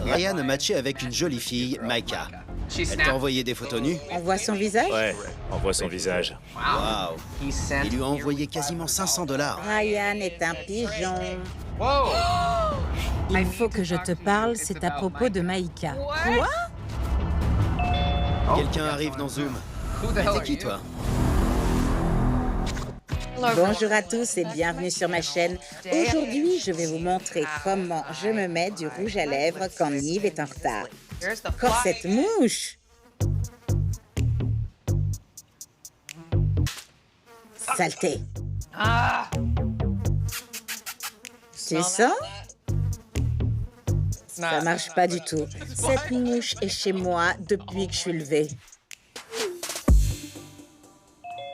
Ryan a matché avec une jolie fille, Maika. Elle t'a envoyé des photos nues? On voit son visage? Ouais, on voit son visage. Waouh! Il lui a envoyé quasiment 500 $. Ryan est un pigeon. Il faut que je te parle, c'est à propos de Maika. Quoi? Quelqu'un arrive dans Zoom. T'es qui, toi? Bonjour à tous et bienvenue sur ma chaîne. Aujourd'hui, je vais vous montrer comment je me mets du rouge à lèvres quand Nive est en retard. Encore cette mouche! Saleté! Tu sens? Ça marche pas du tout. Cette mouche est chez moi depuis que je suis levée.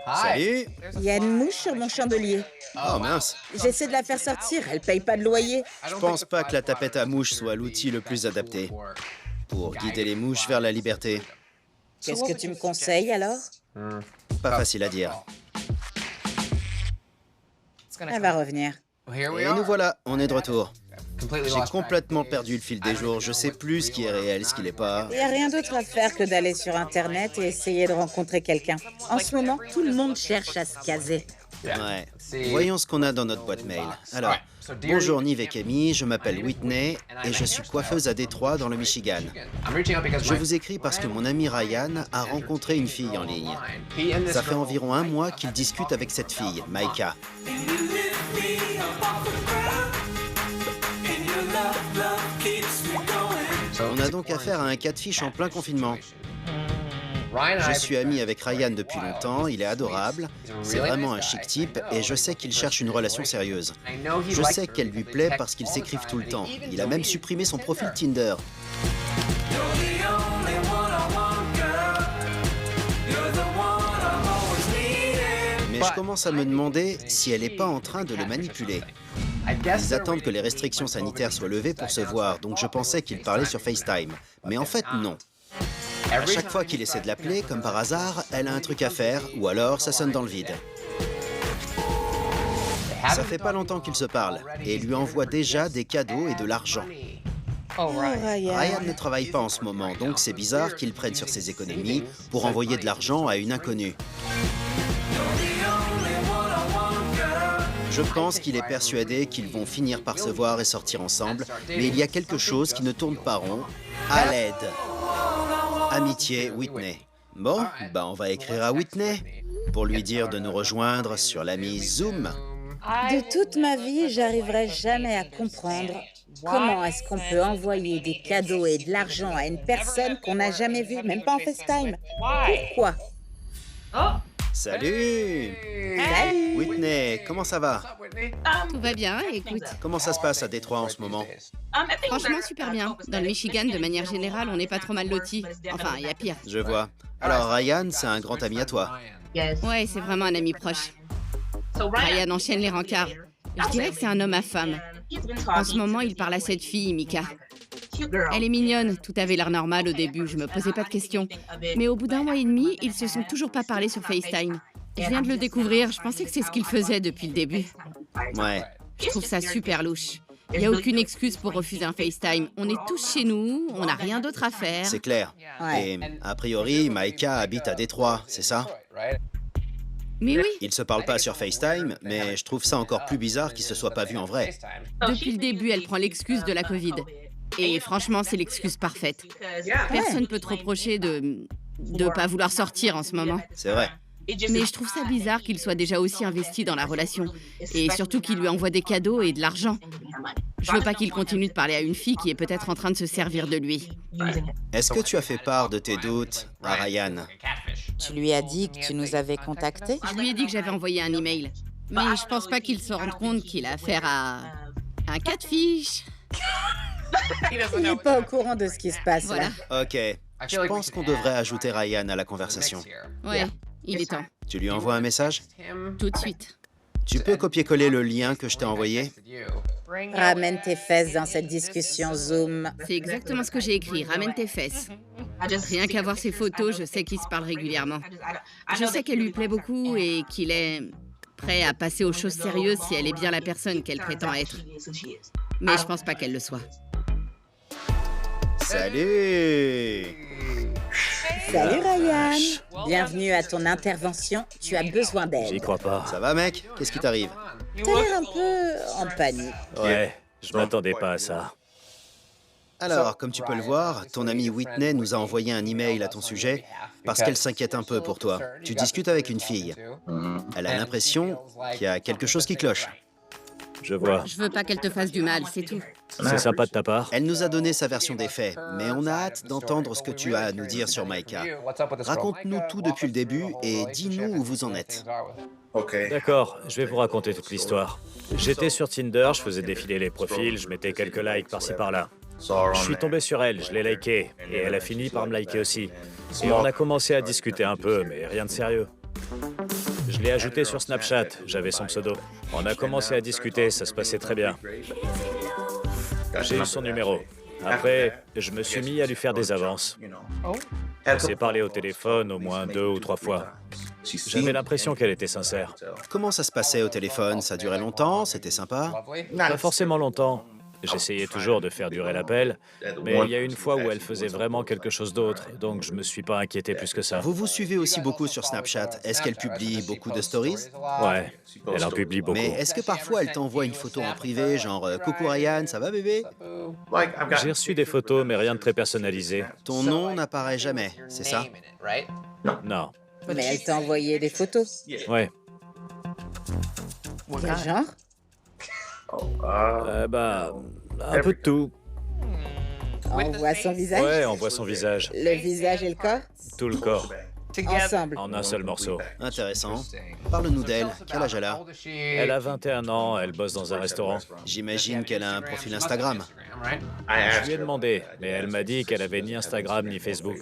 Salut! Il y a une mouche sur mon chandelier. Oh mince! J'essaie de la faire sortir, elle paye pas de loyer. Je pense pas que la tapette à mouches soit l'outil le plus adapté pour guider les mouches vers la liberté. Qu'est-ce que tu me conseilles alors? Pas facile à dire. Elle va revenir. Et nous voilà, on est de retour. J'ai complètement perdu le fil des jours, je sais plus ce qui est réel, ce qui l'est pas. Il n'y a rien d'autre à faire que d'aller sur Internet et essayer de rencontrer quelqu'un. En ce moment, tout le monde cherche à se caser. Ouais. Voyons ce qu'on a dans notre boîte mail. Alors, bonjour Nive et Camille, je m'appelle Whitney et je suis coiffeuse à Détroit dans le Michigan. Je vous écris parce que mon ami Ryan a rencontré une fille en ligne. Ça fait environ 1 mois qu'il discute avec cette fille, Maika. On a donc affaire à un cas de fiche en plein confinement. Je suis ami avec Ryan depuis longtemps, il est adorable, c'est vraiment un chic type et je sais qu'il cherche une relation sérieuse. Je sais qu'elle lui plaît parce qu'ils s'écrivent tout le temps. Il a même supprimé son profil Tinder. Mais je commence à me demander si elle n'est pas en train de le manipuler. Ils attendent que les restrictions sanitaires soient levées pour se voir, donc je pensais qu'il parlait sur FaceTime. Mais en fait, non. À chaque fois qu'il essaie de l'appeler, comme par hasard, elle a un truc à faire, ou alors ça sonne dans le vide. Ça fait pas longtemps qu'ils se parlent, et il lui envoie déjà des cadeaux et de l'argent. Oh, Ryan. Ryan ne travaille pas en ce moment, donc c'est bizarre qu'il prenne sur ses économies pour envoyer de l'argent à une inconnue. Je pense qu'il est persuadé qu'ils vont finir par se voir et sortir ensemble, mais il y a quelque chose qui ne tourne pas rond. À l'aide. Amitié, Whitney. Bon, bah on va écrire à Whitney pour lui dire de nous rejoindre sur l'ami Zoom. De toute ma vie, j'arriverai jamais à comprendre comment est-ce qu'on peut envoyer des cadeaux et de l'argent à une personne qu'on n'a jamais vue, même pas en FaceTime. Pourquoi? Salut! Salut! Whitney, comment ça va? Tout va bien, écoute. Comment ça se passe à Détroit en ce moment? Franchement, super bien. Dans le Michigan, de manière générale, on n'est pas trop mal lotis. Enfin, il y a pire. Je vois. Alors Ryan, c'est un grand ami à toi. Ouais, c'est vraiment un ami proche. Ryan enchaîne les rencarts. Je dirais que c'est un homme à femme. En ce moment, il parle à cette fille, Mika. Elle est mignonne, tout avait l'air normal au début, je me posais pas de questions. Mais au bout d'1 mois et demi, ils se sont toujours pas parlé sur FaceTime. Je viens de le découvrir, je pensais que c'est ce qu'il faisait depuis le début. Ouais. Je trouve ça super louche. Il n'y a aucune excuse pour refuser un FaceTime. On est tous chez nous, on n'a rien d'autre à faire. C'est clair. Ouais. Et a priori, Maika habite à Détroit, c'est ça? Mais oui, Ils se parlent pas sur FaceTime, mais je trouve ça encore plus bizarre qu'ils se soient pas vus en vrai. depuis le début, elle prend l'excuse de la Covid. Et franchement, c'est l'excuse parfaite. Personne peut te reprocher de pas vouloir sortir en ce moment. C'est vrai. Mais je trouve ça bizarre qu'il soit déjà aussi investi dans la relation. Et surtout qu'il lui envoie des cadeaux et de l'argent. Je veux pas qu'il continue de parler à une fille qui est peut-être en train de se servir de lui. Est-ce que tu as fait part de tes doutes à Ryan? Tu lui as dit que tu nous avais contactés? Je lui ai dit que j'avais envoyé un email. Mais je pense pas qu'il se rende compte qu'il a affaire à un catfish. Il n'est pas au courant de ce qui se passe là. Voilà. Ok. Je pense qu'on devrait ajouter Ryan à la conversation. Ouais, il est temps. Tu lui envoies un message? Tout de suite. Tu peux copier-coller le lien que je t'ai envoyé? Ramène tes fesses dans cette discussion Zoom. C'est exactement ce que j'ai écrit. Ramène tes fesses. Rien qu'à voir ses photos, je sais qu'ils se parlent régulièrement. Je sais qu'elle lui plaît beaucoup et qu'il est prêt à passer aux choses sérieuses si elle est bien la personne qu'elle prétend être. Mais je pense pas qu'elle le soit. Salut! Salut Ryan. Bienvenue à ton intervention. Tu as besoin J'y d'aide. crois pas. Ça va, mec? Qu'est-ce qui t'arrive? T'as l'air un peu en panique. Ouais, je m'attendais pas à ça. Alors, comme tu peux le voir, ton amie Whitney nous a envoyé un email à ton sujet parce qu'elle s'inquiète un peu pour toi. Tu discutes avec une fille. Elle a l'impression qu'il y a quelque chose qui cloche. Je vois. Je veux pas qu'elle te fasse du mal, c'est tout. C'est sympa de ta part. Elle nous a donné sa version des faits, mais on a hâte d'entendre ce que tu as à nous dire sur Micah. Raconte-nous tout depuis le début et dis-nous où vous en êtes. D'accord, je vais vous raconter toute l'histoire. J'étais sur Tinder, je faisais défiler les profils, je mettais quelques likes par-ci par-là. Je suis tombé sur elle, je l'ai likée, et elle a fini par me liker aussi. Et on a commencé à discuter un peu, mais rien de sérieux. Je l'ai ajouté sur Snapchat, j'avais son pseudo. On a commencé à discuter, ça se passait très bien. J'ai eu son numéro. Après, je me suis mis à lui faire des avances. On s'est parlé au téléphone au moins 2 ou 3 fois. J'avais l'impression qu'elle était sincère. Comment ça se passait au téléphone? Ça durait longtemps? C'était sympa? Pas forcément longtemps. J'essayais toujours de faire durer l'appel, mais il y a une fois où elle faisait vraiment quelque chose d'autre, donc je me suis pas inquiété plus que ça. Vous vous suivez aussi beaucoup sur Snapchat. Est-ce qu'elle publie beaucoup de stories? Ouais, elle en publie beaucoup. Mais est-ce que parfois elle t'envoie une photo en privé, genre Coucou Ryan, ça va bébé? J'ai reçu des photos, mais rien de très personnalisé. Ton nom n'apparaît jamais, c'est ça? Non. Mais elle t'a envoyé des photos. Ouais. Quel genre? Un peu de tout. On voit son visage? Ouais, on voit son visage. Le visage et le corps? Tout le corps, Ensemble. en un seul morceau. Intéressant. Parle-nous d'elle. Quel âge elle a? Elle a 21 ans, elle bosse dans un restaurant. J'imagine qu'elle a un profil Instagram. Je lui ai demandé, mais elle m'a dit qu'elle avait ni Instagram ni Facebook.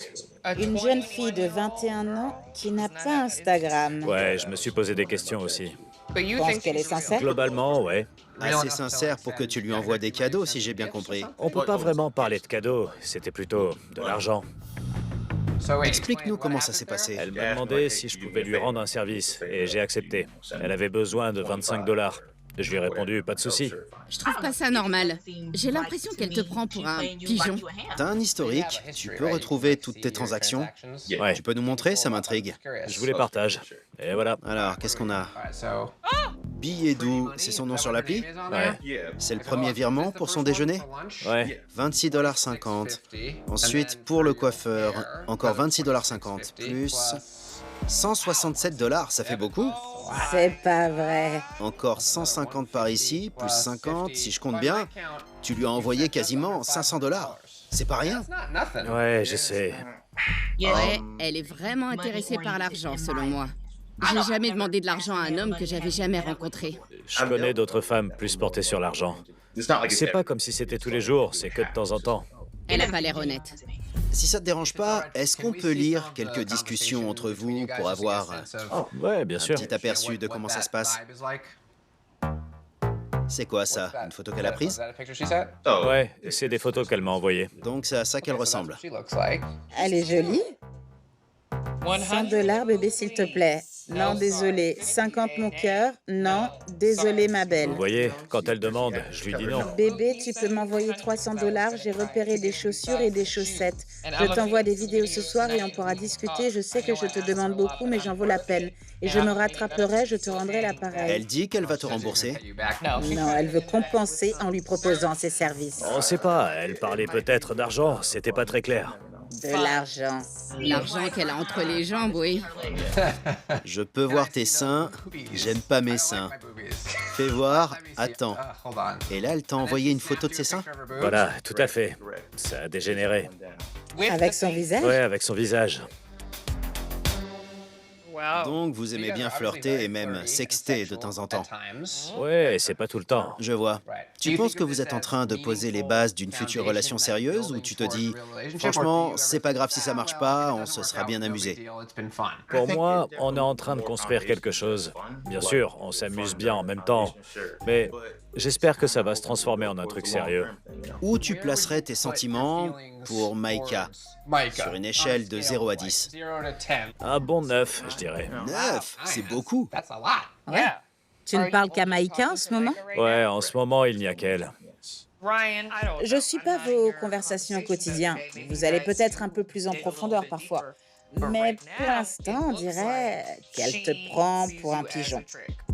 Une jeune fille de 21 ans qui n'a pas Instagram. Ouais, je me suis posé des questions aussi. Tu penses qu'elle est sincère? Globalement, ouais. Assez sincère pour que tu lui envoies des cadeaux, si j'ai bien compris. On peut pas vraiment parler de cadeaux, c'était plutôt de l'argent. Explique-nous comment ça s'est passé. Elle m'a demandé si je pouvais lui rendre un service, et j'ai accepté. Elle avait besoin de 25 $. Je lui ai répondu, pas de souci. Je trouve pas ça normal. J'ai l'impression qu'elle te prend pour un pigeon. T'as un historique, tu peux retrouver toutes tes transactions. Ouais, Tu peux nous montrer, ça m'intrigue. je vous les partage. Et voilà. Alors, qu'est-ce qu'on a? Billet doux, c'est son nom sur l'appli? Ouais, C'est le premier virement pour son déjeuner? ouais. 26,50 $. Ensuite, pour le coiffeur, encore 26,50 $, plus 167 $, ça fait beaucoup. C'est pas vrai. Encore 150 par ici, plus 50, si je compte bien, tu lui as envoyé quasiment 500 $. C'est pas rien. Ouais, je sais. Ouais, elle est vraiment intéressée par l'argent, selon moi. J'ai jamais demandé de l'argent à un homme que j'avais jamais rencontré. Je connais d'autres femmes plus portées sur l'argent. C'est pas comme si c'était tous les jours, c'est que de temps en temps. Elle a pas l'air honnête. Si ça te dérange pas, est-ce qu'on peut lire quelques discussions entre vous pour avoir Ouais, bien un sûr. petit aperçu de comment ça se passe? C'est quoi ça? Une photo qu'elle a prise? Ouais, c'est des photos qu'elle m'a envoyées. Donc c'est à ça qu'elle ressemble. Elle est jolie. 100 $, bébé, s'il te plaît. Non, désolé. 50 mon cœur. Non, désolé, ma belle. Vous voyez, quand elle demande, je lui dis non. Bébé, tu peux m'envoyer 300 $. J'ai repéré des chaussures et des chaussettes. Je t'envoie des vidéos ce soir et on pourra discuter. Je sais que je te demande beaucoup, mais j'en vaut la peine. Et je me rattraperai, je te rendrai l'appareil. Elle dit qu'elle va te rembourser. Non, elle veut compenser en lui proposant ses services. On sait pas, elle parlait peut-être d'argent, c'était pas très clair. De l'argent. L'argent qu'elle a entre les jambes, oui. Je peux voir tes seins, j'aime pas mes seins. Fais voir, attends. Et là, elle t'a envoyé une photo de ses seins? Voilà, tout à fait. Ça a dégénéré. Avec son visage? Ouais, avec son visage. Donc vous aimez bien flirter et même sexter de temps en temps. Ouais, c'est pas tout le temps. Je vois. Tu penses que vous êtes en train de poser les bases d'une future relation sérieuse ou tu te dis, franchement, c'est pas grave si ça marche pas, on se sera bien amusé? Pour moi, on est en train de construire quelque chose. Bien sûr, on s'amuse bien en même temps, mais j'espère que ça va se transformer en un truc sérieux. Où tu placerais tes sentiments pour Micah sur une échelle de 0 à 10? Un bon 9, je dirais. 9, c'est beaucoup. Ouais. Tu ne parles qu'à Maïka en ce moment? Ouais, en ce moment, il n'y a qu'elle. Je suis pas vos conversations au quotidien. Vous allez peut-être un peu plus en profondeur parfois. Mais pour l'instant, on dirait qu'elle te prend pour un pigeon.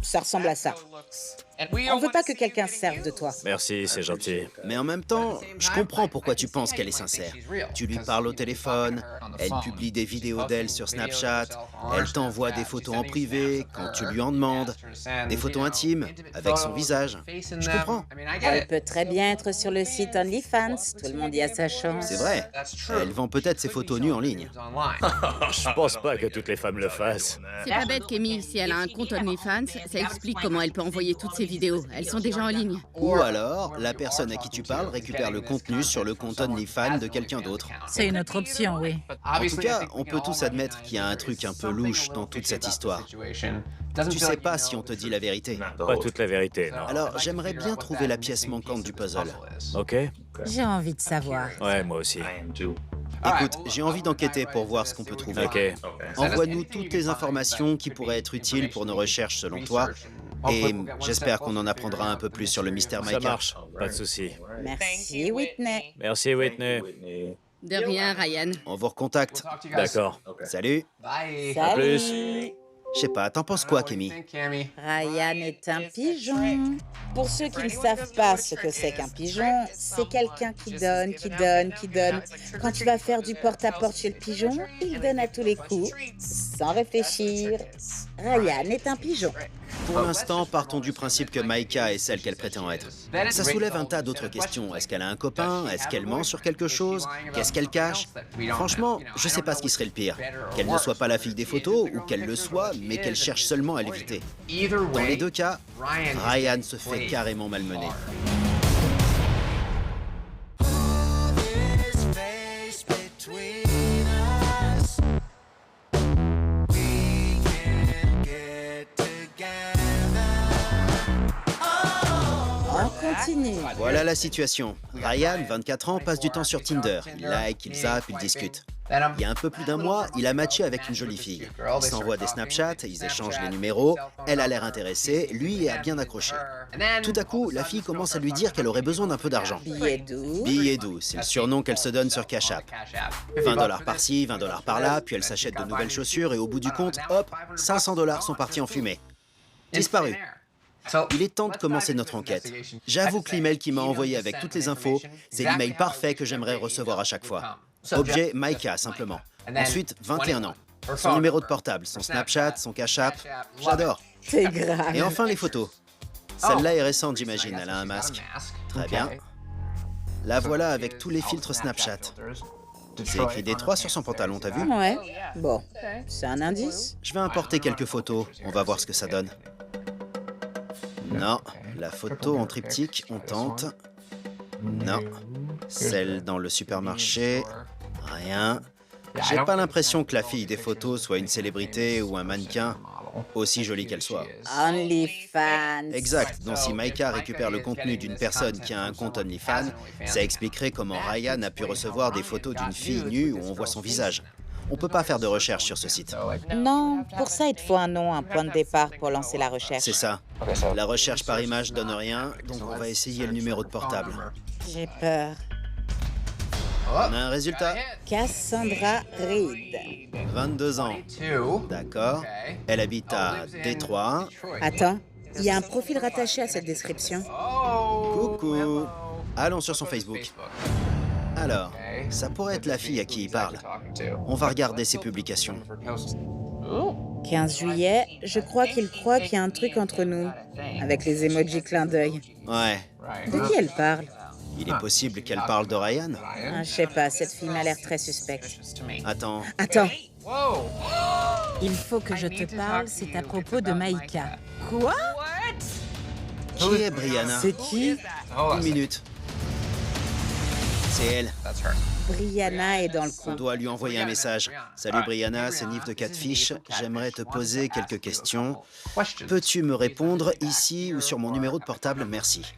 Ça ressemble à ça. On veut pas que quelqu'un se serve de toi. Merci, c'est gentil. Mais en même temps, je comprends pourquoi tu penses qu'elle est sincère. Tu lui parles au téléphone, elle publie des vidéos d'elle sur Snapchat, elle t'envoie des photos en privé quand tu lui en demandes, des photos intimes avec son visage. Je comprends. Elle peut très bien être sur le site OnlyFans. Tout le monde y a sa chance. C'est vrai. Elle vend peut-être ses photos nues en ligne. Je pense pas que toutes les femmes le fassent. C'est pas bête, Kémy. Si elle a un compte OnlyFans, ça explique comment elle peut envoyer toutes ses vidéos. Elles sont déjà en ligne. Ou alors, la personne à qui tu parles récupère le contenu sur le compte OnlyFans de quelqu'un d'autre. C'est une autre option, oui. En tout cas, on peut tous admettre qu'il y a un truc un peu louche dans toute cette histoire. Tu sais pas si on te dit la vérité. Pas toute la vérité, non. Alors, j'aimerais bien trouver la pièce manquante du puzzle. Ok? J'ai envie de savoir. Ouais, moi aussi. Écoute, j'ai envie d'enquêter pour voir ce qu'on peut trouver. Ok. Envoie-nous toutes les informations qui pourraient être utiles pour nos recherches selon toi. Et j'espère qu'on en apprendra un peu plus sur le mystère Ça Micah. marche, pas de souci. Merci, Whitney. Merci, Whitney. De rien, Ryan. On vous recontacte. D'accord. Salut. À plus. Salut. Je sais pas, t'en penses quoi, Kémy? Ryan est un pigeon. Pour ceux qui ne savent pas ce que c'est qu'un pigeon, c'est quelqu'un qui donne, qui donne, qui donne. Quand tu vas faire du porte-à-porte chez le pigeon, il donne à tous les coups, sans réfléchir. Ryan est un pigeon. Pour l'instant, partons du principe que Micah est celle qu'elle prétend être. Ça soulève un tas d'autres questions. Est-ce qu'elle a un copain? Est-ce qu'elle ment sur quelque chose? Qu'est-ce qu'elle cache? Franchement, je sais pas ce qui serait le pire. Qu'elle ne soit pas la fille des photos ou qu'elle le soit, mais qu'elle cherche seulement à l'éviter. Dans les deux cas, Ryan se fait carrément malmener. On continue. Voilà la situation. Ryan, 24 ans, passe du temps sur Tinder. Il like, il zappe, il discute. Il y a un peu plus d'un mois, il a matché avec une jolie fille. Ils s'envoient des Snapchats, ils échangent les numéros, elle a l'air intéressée, lui a bien accroché. Tout à coup, la fille commence à lui dire qu'elle aurait besoin d'un peu d'argent. Billet doux. Billet doux, c'est le surnom qu'elle se donne sur Cash App. 20 $ par-ci, 20 $ par-là, puis elle s'achète de nouvelles chaussures et au bout du compte, hop, 500 $ sont partis en fumée. Disparu. Il est temps de commencer notre enquête. J'avoue que l'email qu'il m'a envoyé avec toutes les infos, c'est l'email parfait que j'aimerais recevoir à chaque fois. Objet Micah, simplement. Ensuite, 21 ans. Son numéro de portable, son Snapchat, son Cash App. J'adore. C'est grave. Et enfin, les photos. Celle-là est récente, j'imagine. Elle a un masque. Très bien. La voilà avec tous les filtres Snapchat. C'est écrit Détroit sur son pantalon, t'as vu? Ouais. Bon, c'est un indice. Je vais importer quelques photos. On va voir ce que ça donne. Non, la photo en triptyque, on tente. Non. Celle dans le supermarché, rien. J'ai pas l'impression que la fille des photos soit une célébrité ou un mannequin, aussi jolie qu'elle soit. OnlyFans. Exact, donc si Micah récupère le contenu d'une personne qui a un compte OnlyFans, ça expliquerait comment Ryan a pu recevoir des photos d'une fille nue où on voit son visage. On peut pas faire de recherche sur ce site. Non, pour ça, il te faut un nom, un point de départ pour lancer la recherche. C'est ça. La recherche par image donne rien, donc on va essayer le numéro de portable. J'ai peur. On a un résultat. Cassandra Reed. 22 ans. D'accord. Elle habite à Détroit. Attends, il y a un profil rattaché à cette description. Coucou. Allons sur son Facebook. Alors, ça pourrait être la fille à qui il parle. On va regarder ses publications. 15 juillet, je crois qu'il croit qu'il y a un truc entre nous, avec les emojis clin d'œil. Ouais. De qui elle parle? Il est possible qu'elle parle de Ryan. Ah, je sais pas, cette fille m'a l'air très suspecte. Attends. Attends. Il faut que je te parle, c'est à propos de Micah. Quoi? Qui est Brianna? C'est qui? Une minute. C'est elle. Brianna est dans le On coup. doit lui envoyer un message. Salut Brianna, c'est Nive de Catfish. J'aimerais te poser quelques questions. Peux-tu me répondre ici ou sur mon numéro de portable? Merci.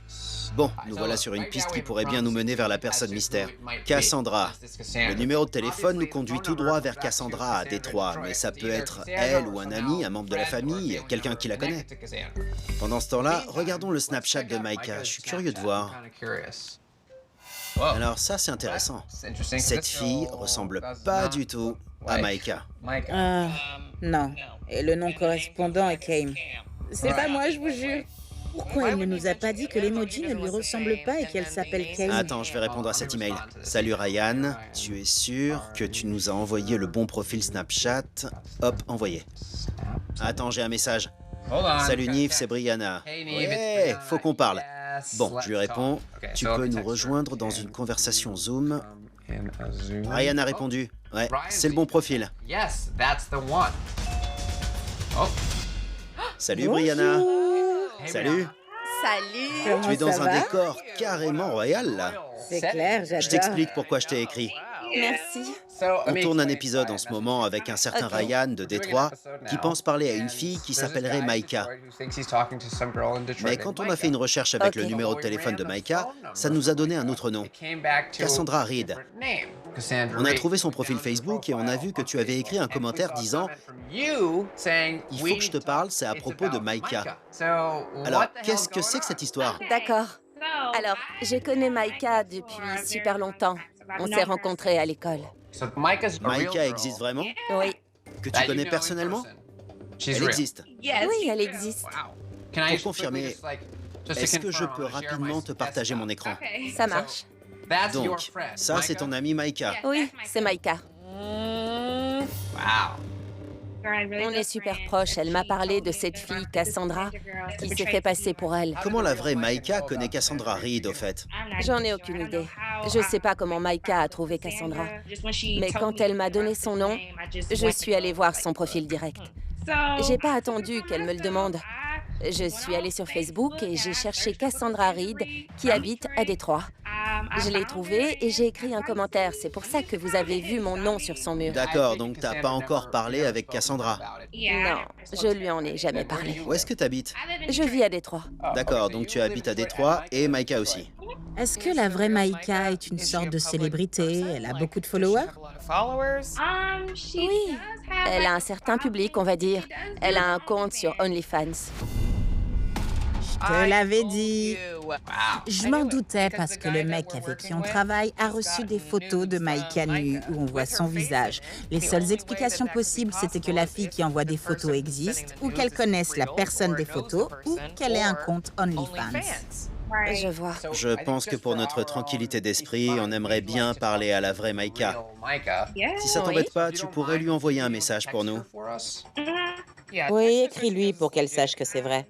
Bon, nous voilà sur une piste qui pourrait bien nous mener vers la personne mystère. Cassandra. Le numéro de téléphone nous conduit tout droit vers Cassandra à Détroit, mais ça peut être elle ou un ami, un membre de la famille, quelqu'un qui la connaît. Pendant ce temps-là, regardons le Snapchat de Micah. Je suis curieux de voir. Alors ça, c'est intéressant. Cette fille ressemble pas du tout à Micah. Ah, non. Et le nom correspondant est Kame. C'est pas moi, je vous jure. Pourquoi elle ne nous a pas dit que l'emoji ne lui ressemble pas et qu'elle s'appelle Kame? Attends, je vais répondre à cet email. Salut Ryan, tu es sûr que tu nous as envoyé le bon profil Snapchat? Hop, envoyé. Attends, j'ai un message. Salut Nive, c'est Brianna. Ouais, faut qu'on parle. Bon, je lui réponds, tu peux nous rejoindre dans une conversation Zoom. Ryan a répondu. Ouais, c'est le bon profil. Salut Brianna. Salut. Salut! Comment Tu es dans ça un va? décor carrément royal là. C'est clair, Je j'adore. t'explique pourquoi je t'ai écrit. Merci. On tourne un épisode en ce moment avec un certain Ok. Ryan de Détroit qui pense parler à une fille qui s'appellerait Micah. Mais quand on a fait une recherche avec le Ok. numéro de téléphone de Micah, ça nous a donné un autre nom. Cassandra Reed. On a trouvé son profil Facebook et on a vu que tu avais écrit un commentaire disant « Il faut que je te parle, c'est à propos de Micah ». Alors, qu'est-ce que c'est que cette histoire? D'accord. Alors, je connais Micah depuis super longtemps. On s'est rencontrés à l'école. Micah existe vraiment? Oui. Que tu connais personnellement? Elle existe. Oui, elle existe. Pour confirmer, est-ce que je peux rapidement te partager mon écran? Ça marche. Donc, ça c'est ton ami Micah. Oui, c'est Micah. On est super proches. Elle m'a parlé de cette fille, Cassandra, qui s'est fait passer pour elle. Comment la vraie Micah connaît Cassandra Reed au fait? J'en ai aucune idée. Je sais pas comment Micah a trouvé Cassandra. Mais quand elle m'a donné son nom, je suis allée voir son profil direct. J'ai pas attendu qu'elle me le demande. Je suis allée sur Facebook et j'ai cherché Cassandra Reed, qui habite à Détroit. Je l'ai trouvée et j'ai écrit un commentaire. C'est pour ça que vous avez vu mon nom sur son mur. D'accord, donc t'as pas encore parlé avec Cassandra. Non, je lui en ai jamais parlé. Où est-ce que t'habites? Je vis à Détroit. D'accord, donc tu habites à Détroit et Micah aussi. Est-ce que la vraie Micah est une sorte de célébrité? Elle a beaucoup de followers? Oui, elle a un certain public, on va dire. Elle a un compte sur OnlyFans. Je te l'avais dit. Je m'en doutais parce que le mec avec qui on travaille a reçu des photos de Micah nue où on voit son visage. Les seules explications possibles, c'était que la fille qui envoie des photos existe, ou qu'elle connaisse la personne des photos, ou qu'elle ait un compte OnlyFans. Je vois. Je pense que pour notre tranquillité d'esprit, on aimerait bien parler à la vraie Micah. Si ça t'embête pas, tu pourrais lui envoyer un message pour nous. Oui, écris-lui pour qu'elle sache que c'est vrai.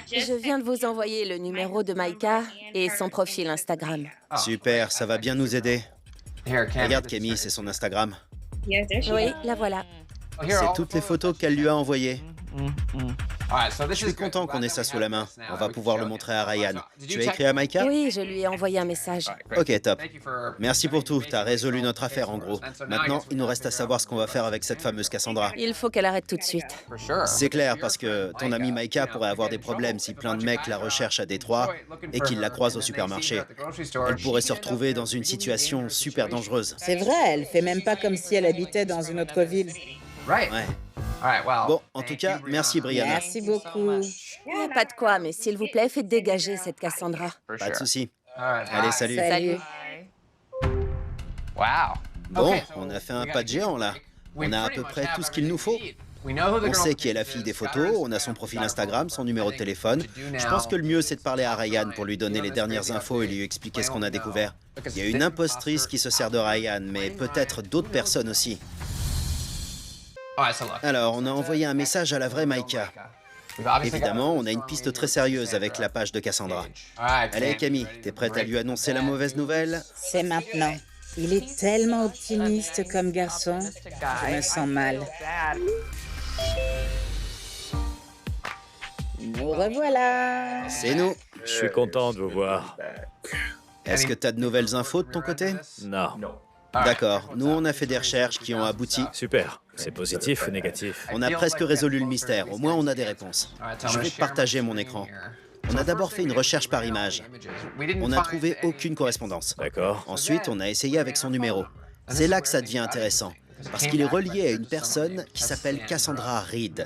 Je viens de vous envoyer le numéro de Micah et son profil Instagram. Super, ça va bien nous aider. Regarde Camille, c'est son Instagram. Oui, la voilà. C'est toutes les photos qu'elle lui a envoyées. Je suis content qu'on ait ça sous la main. On va pouvoir le montrer à Ryan. Tu as écrit à Micah? Oui, je lui ai envoyé un message. Ok, top. Merci pour tout. T'as résolu notre affaire en gros. Maintenant, il nous reste à savoir ce qu'on va faire avec cette fameuse Cassandra. Il faut qu'elle arrête tout de suite. C'est clair, parce que ton ami Micah pourrait avoir des problèmes si plein de mecs la recherchent à Détroit et qu'ils la croisent au supermarché. Elle pourrait se retrouver dans une situation super dangereuse. C'est vrai, elle fait même pas comme si elle habitait dans une autre ville. Ouais. Bon, en tout cas, merci Brianna. Merci beaucoup. Pas de quoi, mais s'il vous plaît, faites dégager cette Cassandra. Pas de souci. Allez, salut. Salut. Bon, on a fait un pas de géant là. On a à peu près tout ce qu'il nous faut. On sait qui est la fille des photos, on a son profil Instagram, son numéro de téléphone. Je pense que le mieux, c'est de parler à Ryan pour lui donner les dernières infos et lui expliquer ce qu'on a découvert. Il y a une impostrice qui se sert de Ryan, mais peut-être d'autres personnes aussi. Alors, on a envoyé un message à la vraie Micah. Évidemment, on a une piste très sérieuse avec la page de Cassandra. Allez, Camille, t'es prête à lui annoncer la mauvaise nouvelle? C'est maintenant. Il est tellement optimiste comme garçon. Je me sens mal. Nous revoilà. C'est nous. Je suis content de vous voir. Est-ce que tu as de nouvelles infos de ton côté? Non. D'accord, nous on a fait des recherches qui ont abouti. Super. C'est positif ou négatif? On a presque résolu le mystère, au moins on a des réponses. Je vais te partager mon écran. On a d'abord fait une recherche par image. On n'a trouvé aucune correspondance. D'accord. Ensuite, on a essayé avec son numéro. C'est là que ça devient intéressant, parce qu'il est relié à une personne qui s'appelle Cassandra Reed.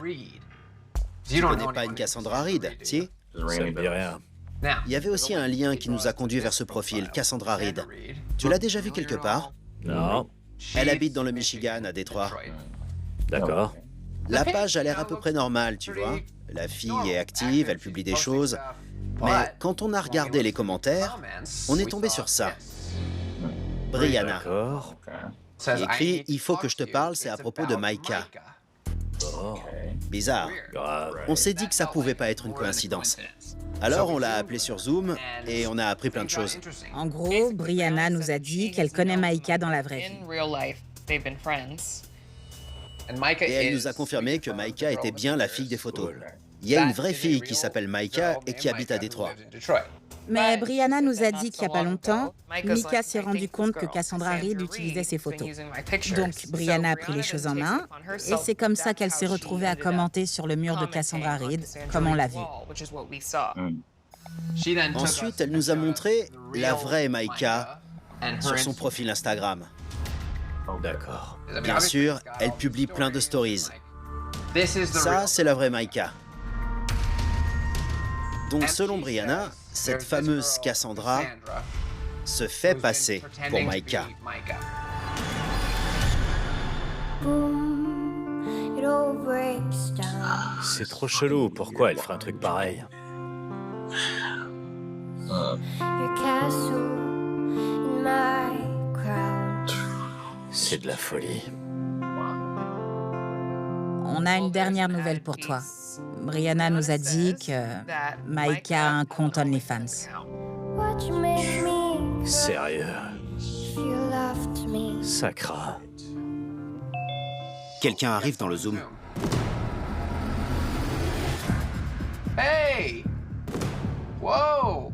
Tu connais pas une Cassandra Reed, si? Ça me dit rien. Il y avait aussi un lien qui nous a conduit vers ce profil, Cassandra Reed. Tu l'as déjà vu quelque part? Non. Elle habite dans le Michigan, à Détroit. D'accord. La page a l'air à peu près normale, tu vois. La fille est active, elle publie des choses. Mais quand on a regardé les commentaires, on est tombé sur ça. Brianna. D'accord. Il écrit « Il faut que je te parle, c'est à propos de Micah Oh. ». Bizarre. Grave. On s'est dit que ça pouvait pas être une coïncidence. Alors on l'a appelé sur Zoom et on a appris plein de choses. En gros, Brianna nous a dit qu'elle connaît Micah dans la vraie vie. Et elle nous a confirmé que Micah était bien la fille des photos. Il y a une vraie fille qui s'appelle Micah et qui habite à Détroit. Mais Brianna nous a dit qu'il n'y a pas longtemps, Micah s'est rendu compte que Cassandra Reed utilisait ses photos. Donc Brianna a pris les choses en main, et c'est comme ça qu'elle s'est retrouvée à commenter sur le mur de Cassandra Reed, comme on l'a vu. Ensuite, elle nous a montré la vraie Micah sur son profil Instagram. D'accord. Bien sûr, elle publie plein de stories. Ça, c'est la vraie Micah. Donc, selon Brianna, cette fameuse Cassandra se fait passer pour Micah. C'est trop chelou. Pourquoi elle ferait un truc pareil? C'est de la folie. On a une dernière nouvelle pour toi. Brianna nous a dit que Micah a un compte OnlyFans. Sérieux. Ça craint. Quelqu'un arrive dans le Zoom. Hey! Whoa!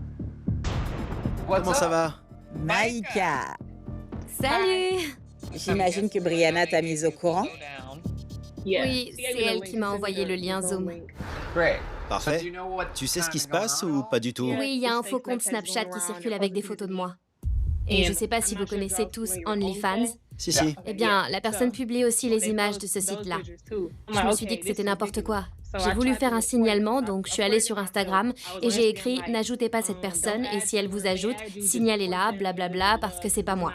Comment ça va? Micah! Salut! J'imagine que Brianna t'a mise au courant. Oui, c'est elle qui m'a envoyé le lien Zoom. Great. Parfait. Tu sais ce qui se passe ou pas du tout? Oui, il y a un faux compte Snapchat qui circule avec des photos de moi. Et je ne sais pas si vous connaissez tous OnlyFans. Si. Eh bien, la personne publie aussi les images de ce site-là. Je me suis dit que c'était n'importe quoi. J'ai voulu faire un signalement, donc je suis allée sur Instagram et j'ai écrit « N'ajoutez pas cette personne et si elle vous ajoute, signalez-la, blablabla, parce que c'est pas moi ».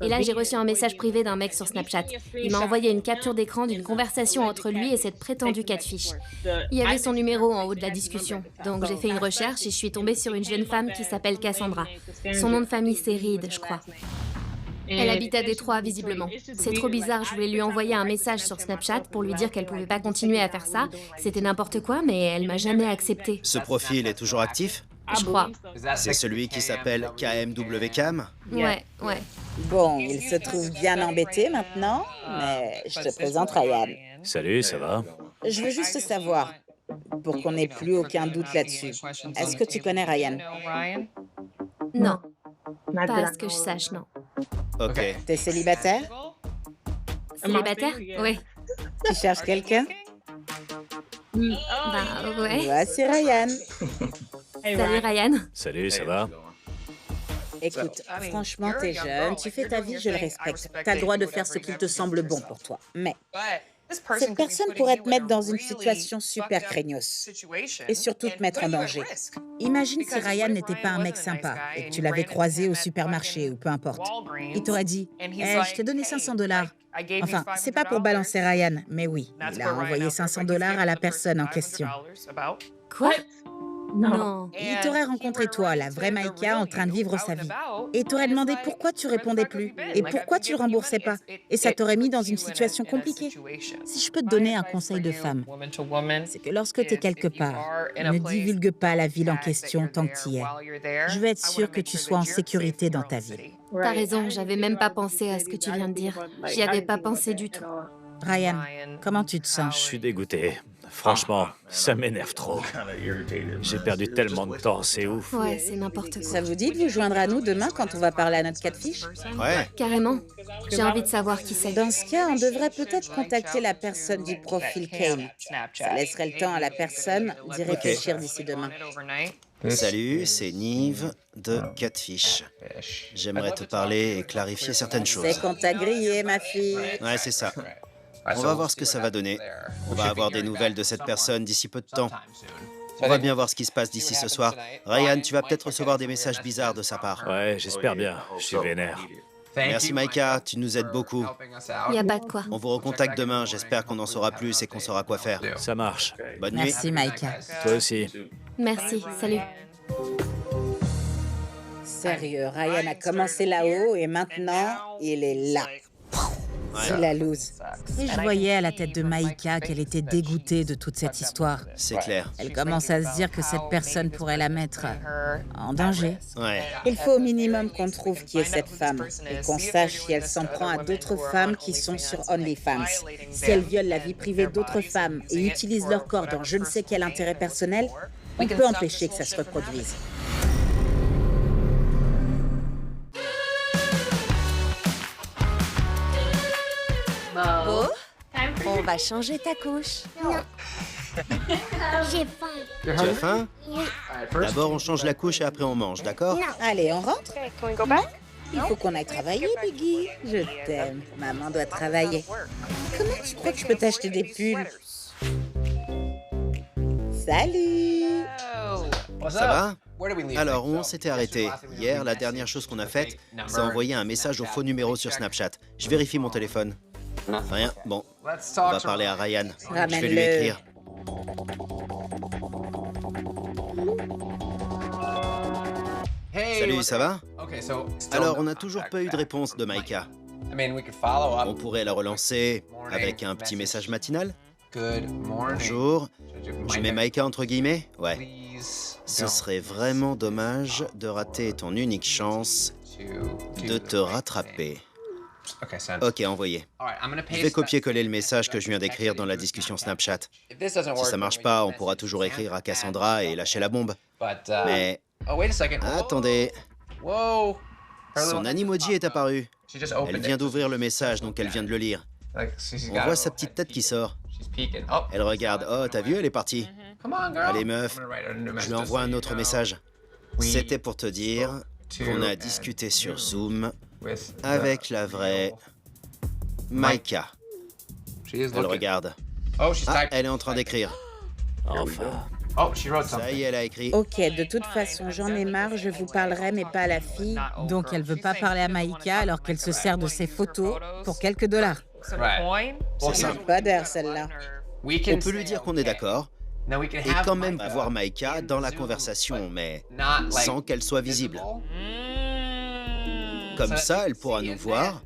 Et là, j'ai reçu un message privé d'un mec sur Snapchat. Il m'a envoyé une capture d'écran d'une conversation entre lui et cette prétendue catfish. Il y avait son numéro en haut de la discussion. Donc j'ai fait une recherche et je suis tombée sur une jeune femme qui s'appelle Cassandra. Son nom de famille, c'est Reed, je crois. Elle habite à Détroit, visiblement. C'est trop bizarre, je voulais lui envoyer un message sur Snapchat pour lui dire qu'elle pouvait pas continuer à faire ça. C'était n'importe quoi, mais elle m'a jamais accepté. Ce profil est toujours actif? Je crois. C'est celui qui s'appelle KMWCam? Ouais. Bon, il se trouve bien embêté maintenant, mais je te présente Ryan. Salut, ça va? Je veux juste savoir, pour qu'on n'ait plus aucun doute là-dessus. Est-ce que tu connais Ryan? Non. Pas à ce que je sache, non. Ok. T'es célibataire? Célibataire? Oui. Tu cherches quelqu'un? Bah ouais. Voici Ryan. Salut Ryan. Salut, ça va? Écoute, franchement, t'es jeune, tu fais ta vie, je le respecte. T'as le droit de faire ce qu'il te semble bon pour toi. Mais cette personne pourrait te mettre dans une situation super craignos et surtout te mettre en danger. Imagine si Ryan n'était pas un mec sympa et que tu l'avais croisé au supermarché ou peu importe. Il t'aurait dit « je t'ai donné 500 $. Enfin, c'est pas pour balancer Ryan, mais oui, il a envoyé 500 $ à la personne en question. Quoi? Non. Il t'aurait rencontré toi, la vraie Micah, en train de vivre sa vie. Et il t'aurait demandé pourquoi tu répondais plus et pourquoi tu le remboursais pas. Et ça t'aurait mis dans une situation compliquée. Si je peux te donner un conseil de femme, c'est que lorsque tu es quelque part, ne divulgue pas la ville en question tant que tu y es. Je veux être sûre que tu sois en sécurité dans ta ville. T'as raison, j'avais même pas pensé à ce que tu viens de dire. J'y avais pas pensé du tout. Ryan, comment tu te Je sens? suis dégoûté. Franchement, ça m'énerve trop. J'ai perdu tellement de temps, c'est ouf. Ouais, c'est n'importe quoi. Ça vous dit de vous joindre à nous demain quand on va parler à notre catfish? Ouais, Carrément. J'ai envie de savoir qui c'est. Dans ce cas, on devrait peut-être contacter la personne du profil Kane. Ça laisserait le temps à la personne d'y réfléchir d'ici demain. salut, c'est Nive de Catfish. J'aimerais te parler et clarifier certaines C'est choses. qu'on t'a grillé, ma fille. Ouais, c'est ça. On va voir ce que ça va donner. On va avoir des nouvelles de cette personne d'ici peu de temps. On va bien voir ce qui se passe d'ici ce soir. Ryan, tu vas peut-être recevoir des messages bizarres de sa part. Ouais, j'espère bien. Je suis vénère. Merci Maïka, tu nous aides beaucoup. Y a pas de quoi. On vous recontacte demain, j'espère qu'on en saura plus et qu'on saura quoi faire. Ça marche. Bonne nuit. Merci, Maïka. Toi aussi. Merci, salut. Sérieux, Ryan a commencé là-haut et maintenant, il est là. C'est la loose. Et je voyais à la tête de Maïka qu'elle était dégoûtée de toute cette histoire. C'est clair. Elle commence à se dire que cette personne pourrait la mettre en danger. Ouais. Il faut au minimum qu'on trouve qui est cette femme et qu'on sache si elle s'en prend à d'autres femmes qui sont sur OnlyFans. Si elle viole la vie privée d'autres femmes et utilise leur corps dans je ne sais quel intérêt personnel, on peut empêcher que ça se reproduise. Beau, on va changer ta couche. J'ai faim. Tu as faim? D'abord, on change la couche et après on mange, d'accord? Allez, on rentre? Il faut qu'on aille travailler, Biggie. Je t'aime. Maman doit travailler. Comment tu crois que je peux t'acheter des pulls? Salut! Ça va? Alors, où on s'était arrêté? Hier, la dernière chose qu'on a faite, c'est envoyer un message au faux numéro sur Snapchat. Je vérifie mon téléphone. Rien. Bon, on va parler à Ryan. Je vais lui Ramène-le. écrire. Salut, ça va? Alors, on n'a toujours pas eu de réponse de Maïka. On pourrait la relancer avec un petit message matinal? Bonjour. Je mets Maïka entre guillemets? Ouais. Ce serait vraiment dommage de rater ton unique chance de te rattraper. Ok, envoyé. Je vais copier-coller le message que je viens d'écrire dans la discussion Snapchat. Si ça marche pas, on pourra toujours écrire à Cassandra et lâcher la bombe. Mais attendez, son Animoji est apparu. Elle vient d'ouvrir le message, donc elle vient de le lire. On voit sa petite tête qui sort. Elle regarde. Oh, t'as vu, elle est partie. Allez, meuf, je lui envoie un autre message. C'était pour te dire qu'on a discuté sur Zoom avec la vraie Maïka. Elle regarde. Ah, elle est en train d'écrire. Enfin. Ça y est, elle a écrit. Ok, de toute façon, j'en ai marre, je vous parlerai, mais pas à la fille. Donc elle veut pas parler à Maïka alors qu'elle se sert de ses photos pour quelques dollars. C'est ça. Pas d'air, celle-là. On peut lui dire qu'on est d'accord et quand même voir Maïka dans la conversation, mais sans qu'elle soit visible. Comme ça, elle pourra nous voir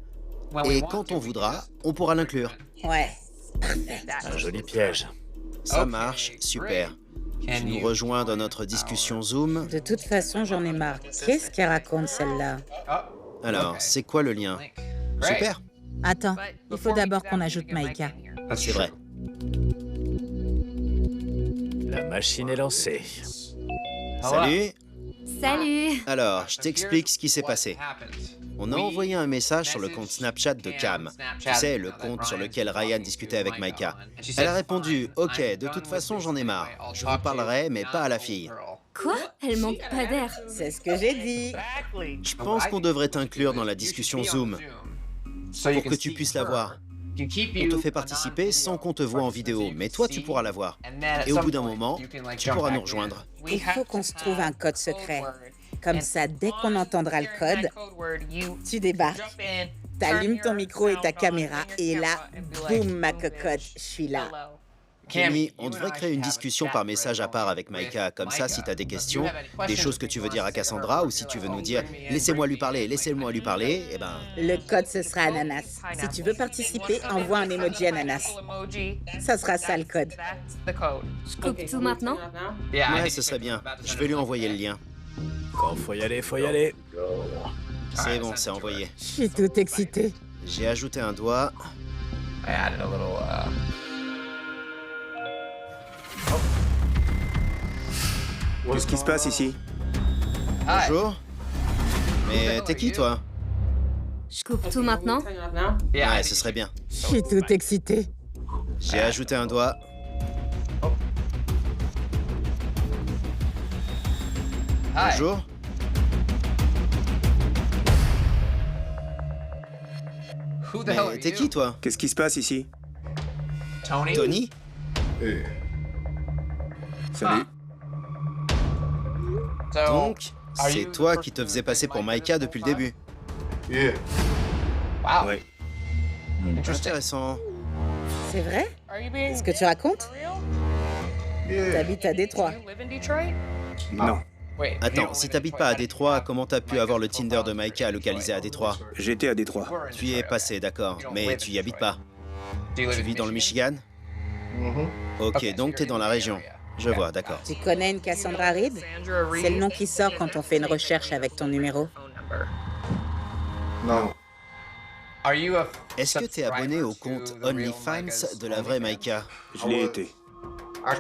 et quand on voudra, on pourra l'inclure. Ouais. Un joli piège. Ça marche, super. Tu nous rejoins dans notre discussion Zoom. De toute façon, j'en ai marre. Qu'est-ce qu'elle raconte, celle-là? Alors, c'est quoi le lien? Super, Attends, il faut d'abord qu'on ajoute Maïka. c'est vrai. La machine est lancée. Salut. Salut. Alors, je t'explique ce qui s'est passé. On a envoyé un message sur le compte Snapchat de Cam. Tu sais, le compte sur lequel Ryan discutait avec Maïka. Elle a répondu « Ok, de toute façon, j'en ai marre. Je vous parlerai, mais pas à la fille. Quoi? Elle manque pas d'air. C'est ce que j'ai dit. Je pense qu'on devrait t'inclure dans la discussion Zoom pour que tu puisses la voir. On te fait participer sans qu'on te voie en vidéo, mais toi, tu pourras la voir. Et au bout d'un moment, tu pourras nous rejoindre. Il faut qu'on se trouve un code secret. Comme ça, dès qu'on entendra le code, tu débarques, t'allumes ton micro et ta caméra, et là, boum, ma cocotte, je suis là. Kenny, on devrait créer une discussion par message à part avec Maïka. Comme ça, si tu as des questions, des choses que tu veux dire à Cassandra, ou si tu veux nous dire « Laissez-moi lui parler, eh ben... Le code, ce sera ananas. Si tu veux participer, envoie un emoji ananas. Ça sera ça, le code. Je coupe tout maintenant? Ouais, ce serait bien. Je vais lui envoyer le lien. Quand faut y aller, faut y aller. C'est bon, c'est envoyé. Je suis toute excitée. J'ai ajouté un doigt. Qu'est-ce qui se passe ici? Bonjour. Mais t'es qui, toi? Je coupe tout maintenant? Ouais, ce serait bien. Je suis toute excitée. J'ai ajouté un doigt. Bonjour. Mais t'es qui, toi? Qu'est-ce qui se passe ici? Tony? Salut. Donc, c'est toi qui te faisais passer pour Micah depuis le début. Ouais. Intéressant. C'est vrai? Ce que tu racontes? T'habites à Détroit. Non. Attends, si t'habites pas à Détroit, comment t'as pu avoir le Tinder de Micah localisé à Détroit? J'étais à Détroit. Tu y es passé, d'accord, mais tu y habites pas. Tu vis dans le Michigan? Ok, donc t'es dans la région. Je vois, d'accord. Tu connais une Cassandra Reed? C'est le nom qui sort quand on fait une recherche avec ton numéro. Non. Est-ce que t'es abonné au compte OnlyFans de la vraie Micah? Je l'ai été.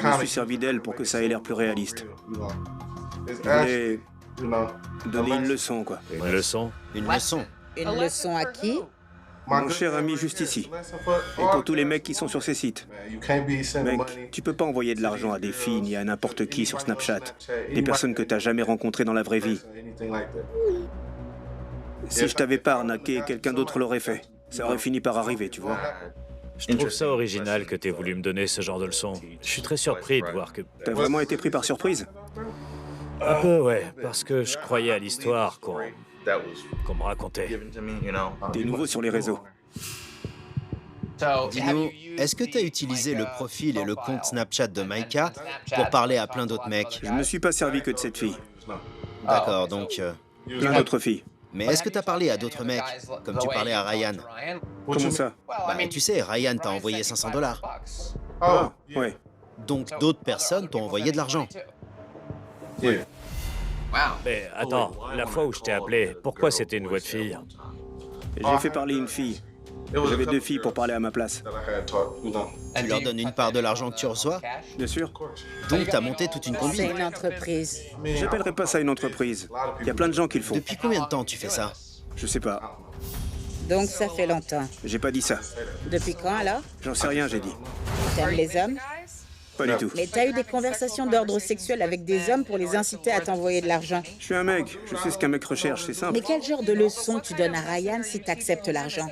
Je me suis servi d'elle pour que ça ait l'air plus réaliste. Je voulais donner une leçon, quoi. Une leçon? Une leçon? Une leçon à qui? Mon cher ami juste ici. Et pour tous les mecs qui sont sur ces sites. Mec, tu peux pas envoyer de l'argent à des filles ni à n'importe qui sur Snapchat. Des personnes que t'as jamais rencontrées dans la vraie vie. Si je t'avais pas arnaqué, quelqu'un d'autre l'aurait fait. Ça aurait fini par arriver, tu vois. Je trouve ça original que t'aies voulu me donner ce genre de leçon. Je suis très surpris de voir que... T'as vraiment été pris par surprise? Un peu, ouais, parce que je croyais à l'histoire qu'on me racontait. T'es nouveau sur les réseaux. Dis-nous, est-ce que t'as utilisé le profil et le compte Snapchat de Micah pour parler à plein d'autres mecs? Je me suis pas servi que de cette fille. D'accord, donc... Plein d'autres filles. Mais est-ce que t'as parlé à d'autres mecs, comme tu parlais à Ryan? Comment ça? Bah, tu sais, Ryan t'a envoyé 500 $. Ah, ouais. Donc d'autres personnes t'ont envoyé de l'argent. Mais attends, la fois où je t'ai appelé, pourquoi c'était une voix de fille? J'ai fait parler une fille. J'avais 2 filles pour parler à ma place. Tu leur donnes une part de l'argent que tu reçois? Bien sûr. Donc t'as monté toute une C'est combine. une entreprise. J'appellerais pas ça une entreprise. Il y a plein de gens qui le font. Depuis combien de temps tu fais ça? Je sais pas. Donc ça fait longtemps. J'ai pas dit ça. Depuis quand alors? J'en sais rien, j'ai dit. T'aimes les hommes? Pas du tout. Mais t'as eu des conversations d'ordre sexuel avec des hommes pour les inciter à t'envoyer de l'argent. Je suis un mec. Je sais ce qu'un mec recherche, c'est simple. Mais quel genre de leçon tu donnes à Ryan si t'acceptes l'argent?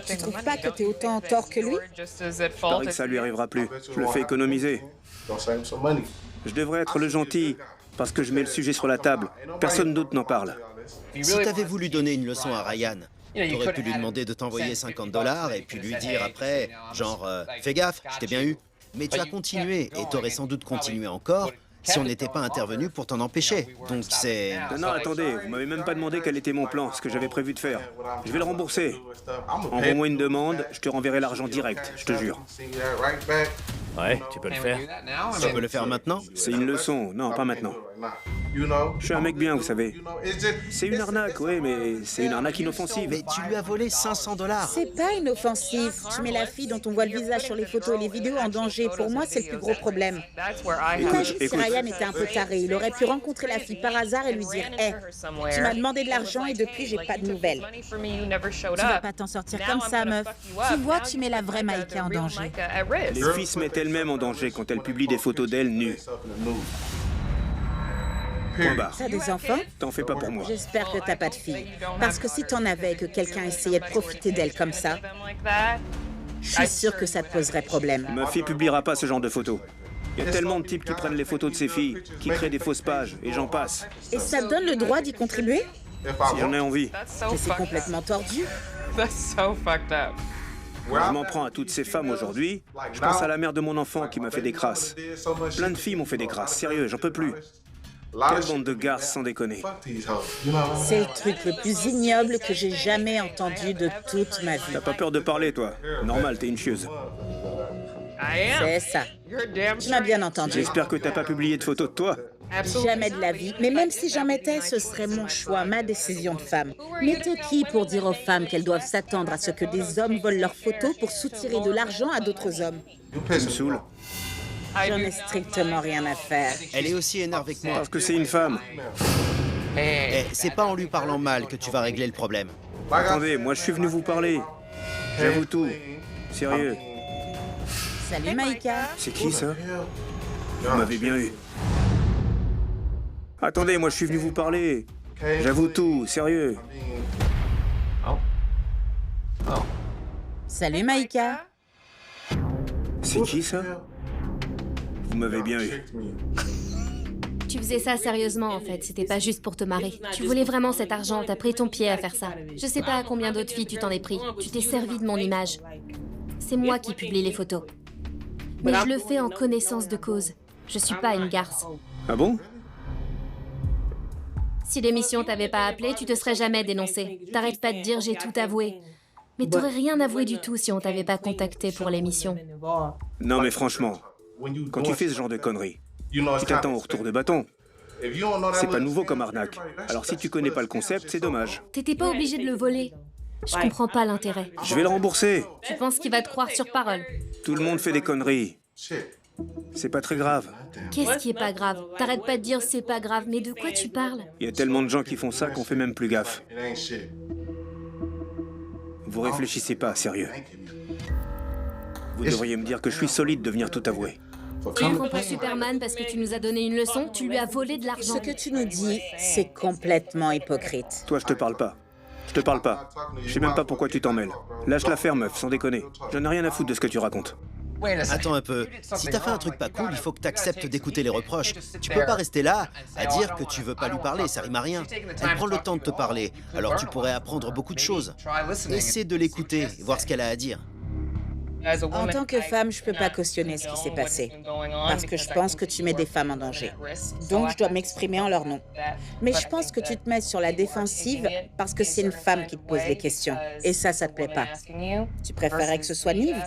Tu trouves pas que t'es autant en tort que lui? Je parie que ça lui arrivera plus. Je le fais économiser. Je devrais être le gentil, parce que je mets le sujet sur la table. Personne d'autre n'en parle. Si t'avais voulu donner une leçon à Ryan, t'aurais pu lui demander de t'envoyer 50 $ et puis lui dire après, genre, fais gaffe, je t'ai bien eu. Mais tu as continué et t'aurais sans doute continué encore si on n'était pas intervenu pour t'en empêcher. Donc c'est... Non, attendez, vous m'avez même pas demandé quel était mon plan, ce que j'avais prévu de faire. Je vais le rembourser. Envoie-moi une demande, je te renverrai l'argent direct, je te jure. Ouais, tu peux le faire. Tu peux le faire maintenant? C'est une leçon, non, pas maintenant. Je suis un mec bien, vous savez. C'est une arnaque, oui, mais c'est une arnaque inoffensive. Mais tu lui as volé 500 $. C'est pas inoffensif. Tu mets la fille dont on voit le visage sur les photos et les vidéos en danger. Pour moi, c'est le plus gros problème. Imagine si Ryan était un peu taré. Il aurait pu rencontrer la fille par hasard et lui dire « Hé, tu m'as demandé de l'argent et depuis, j'ai pas de nouvelles. » Tu vas pas t'en sortir comme ça, meuf. Tu vois, tu mets la vraie Micah en danger. Les filles se mettent elles-mêmes en danger quand elles publient des photos d'elles nues. Point barre. T'as des enfants? T'en fais pas pour moi. J'espère que t'as pas de fille. Parce que si t'en avais et que quelqu'un essayait de profiter d'elle comme ça, je suis sûre que ça te poserait problème. Ma fille publiera pas ce genre de photos. Il y a tellement de types qui prennent les photos de ces filles, qui créent des fausses pages, et j'en passe. Et ça te donne le droit d'y contribuer? Si j'en ai envie. Mais c'est complètement tordu. Quand je m'en prends à toutes ces femmes aujourd'hui, je pense à la mère de mon enfant qui m'a fait des crasses. Plein de filles m'ont fait des crasses, sérieux, j'en peux plus. Quelle bande de garces, sans déconner. C'est le truc le plus ignoble que j'ai jamais entendu de toute ma vie. T'as pas peur de parler, toi? Normal, t'es une chieuse. C'est ça. Tu m'as bien entendu. J'espère que t'as pas publié de photos de toi. Jamais de la vie. Mais même si j'en mettais, ce serait mon choix, ma décision de femme. Mais t'es qui pour dire aux femmes qu'elles doivent s'attendre à ce que des hommes volent leurs photos pour soutirer de l'argent à d'autres hommes? Tu me saoules. J'en ai strictement rien à faire. Elle est aussi énervée que moi. Parce que c'est une femme. Eh, c'est pas en lui parlant mal que tu vas régler le problème. Attendez, moi je suis venu vous parler. J'avoue tout. Sérieux. Salut Maïka. C'est qui ça? Vous m'avez bien eu. Attendez, moi je suis venu vous parler. J'avoue tout, sérieux. Salut Maïka. C'est qui ça? Vous m'avez bien eu. Tu faisais ça sérieusement en fait, c'était pas juste pour te marrer. Tu voulais vraiment cet argent, t'as pris ton pied à faire ça. Je sais pas à combien d'autres filles tu t'en es pris. Tu t'es servi de mon image. C'est moi qui publie les photos. Mais je le fais en connaissance de cause. Je suis pas une garce. Ah bon? Si l'émission t'avait pas appelé, tu te serais jamais dénoncé. T'arrêtes pas de dire j'ai tout avoué. Mais t'aurais rien avoué du tout si on t'avait pas contacté pour l'émission. Non mais franchement, quand tu fais ce genre de conneries, tu t'attends au retour de bâton. C'est pas nouveau comme arnaque. Alors si tu connais pas le concept, c'est dommage. T'étais pas obligé de le voler. Je comprends pas l'intérêt. Je vais le rembourser. Tu penses qu'il va te croire sur parole? Tout le monde fait des conneries. C'est pas très grave. Qu'est-ce qui est pas grave? T'arrêtes pas de dire c'est pas grave, mais de quoi tu parles? Il y a tellement de gens qui font ça qu'on fait même plus gaffe. Vous réfléchissez pas, sérieux. Vous devriez me dire que je suis solide de venir tout avouer. Tu ne prends pas Superman parce que tu nous as donné une leçon, tu lui as volé de l'argent. Ce que tu nous dis, c'est complètement hypocrite. Toi, je te parle pas. Je te parle pas. Je sais même pas pourquoi tu t'en mêles. Lâche l'affaire, meuf, sans déconner. J'en ai rien à foutre de ce que tu racontes. Attends un peu. Si t'as fait un truc pas cool, il faut que t'acceptes d'écouter les reproches. Tu peux pas rester là à dire que tu veux pas lui parler, ça rime à rien. Elle prend le temps de te parler, alors tu pourrais apprendre beaucoup de choses. Essaie de l'écouter et voir ce qu'elle a à dire. En tant que femme, je peux pas cautionner ce qui s'est passé. Parce que je pense que tu mets des femmes en danger. Donc je dois m'exprimer en leur nom. Mais je pense que tu te mets sur la défensive parce que c'est une femme qui te pose les questions. Et ça te plaît pas. Tu préférerais que ce soit Nive?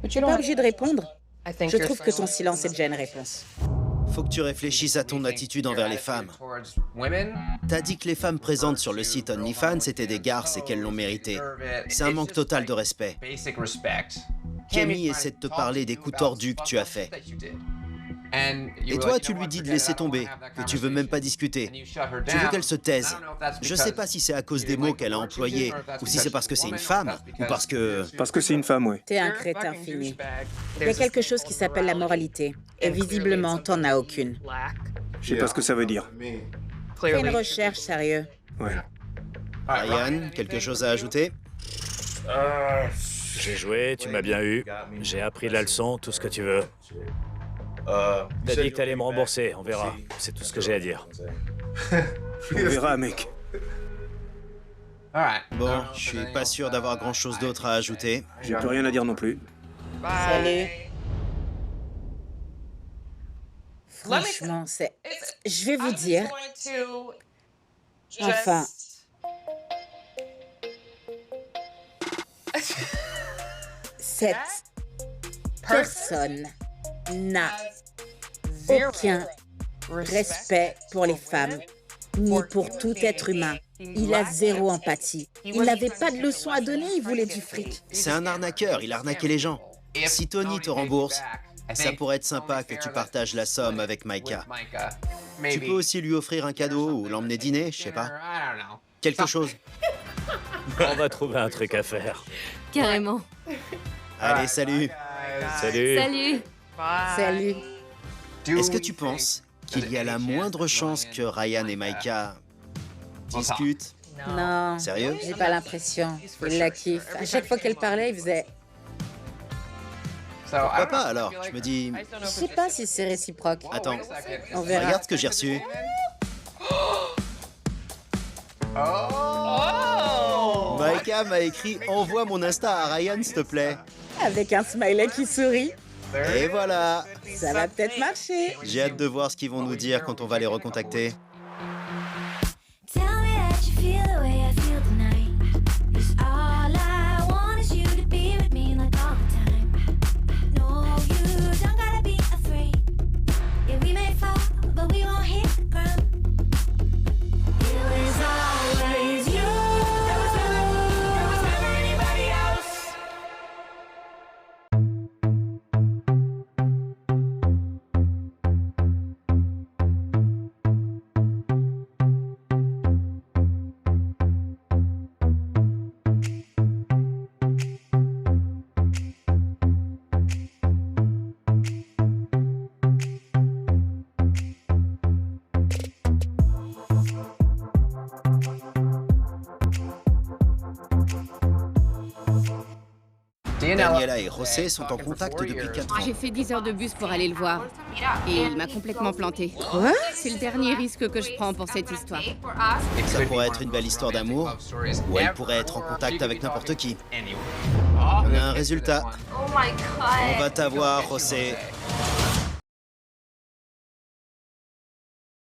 Tu n'es pas obligé de répondre. Je trouve que ton silence est déjà une réponse. Faut que tu réfléchisses à ton attitude envers les femmes. T'as dit que les femmes présentes sur le site OnlyFans étaient des garces et qu'elles l'ont mérité. C'est un manque total de respect. Camille essaie de te parler des coups tordus que tu as faits. Et toi, tu lui dis de laisser tomber, que tu veux même pas discuter. Tu veux qu'elle se taise. Je sais pas si c'est à cause des mots qu'elle a employés, ou si c'est parce que c'est une femme, ou parce que... Parce que c'est une femme, ouais. T'es un crétin fini. Il y a quelque chose qui s'appelle la moralité. Et visiblement, t'en as aucune. Je sais pas ce que ça veut dire. Fais une recherche, sérieux. Ouais. Ryan, quelque chose à ajouter? J'ai joué, tu m'as bien eu. J'ai appris la leçon, tout ce que tu veux. T'as dit que t'allais me rembourser, on verra. C'est tout ce que j'ai à dire. On verra, mec. Bon, je suis pas sûr d'avoir grand-chose d'autre à ajouter. J'ai plus rien à dire non plus. Salut. Franchement, c'est... Je vais vous dire... Enfin... Cette personne n'a aucun respect pour les femmes, ni pour tout être humain. Il a zéro empathie. Il n'avait pas de leçon à donner, il voulait du fric. C'est un arnaqueur, il arnaquait les gens. Si Tony te rembourse, ça pourrait être sympa que tu partages la somme avec Micah. Tu peux aussi lui offrir un cadeau ou l'emmener dîner, je sais pas. Quelque chose. On va trouver un truc à faire. Carrément. Allez, salut. Salut. Salut. Salut. Est-ce que tu penses qu'il y a la moindre chance que Ryan et Micah discutent? Non. Sérieux? J'ai pas l'impression. Il la kiffe. À chaque fois qu'elle parlait, il faisait... Pourquoi pas alors? Je me dis... Je sais pas si c'est réciproque. Attends, On verra. regarde ce que j'ai reçu. Micah m'a écrit « Envoie mon Insta à Ryan, s'il te plaît. Avec un smiley qui sourit. » Et voilà. Ça va peut-être marcher. J'ai hâte de voir ce qu'ils vont nous dire quand on va les recontacter. Daniela et José sont en contact depuis 4 ans. J'ai fait 10 heures de bus pour aller le voir. Et il m'a complètement planté. Quoi? C'est le dernier risque que je prends pour cette histoire. Ça pourrait être une belle histoire d'amour, ou elle pourrait être en contact avec n'importe qui. On a un résultat. On va t'avoir, José.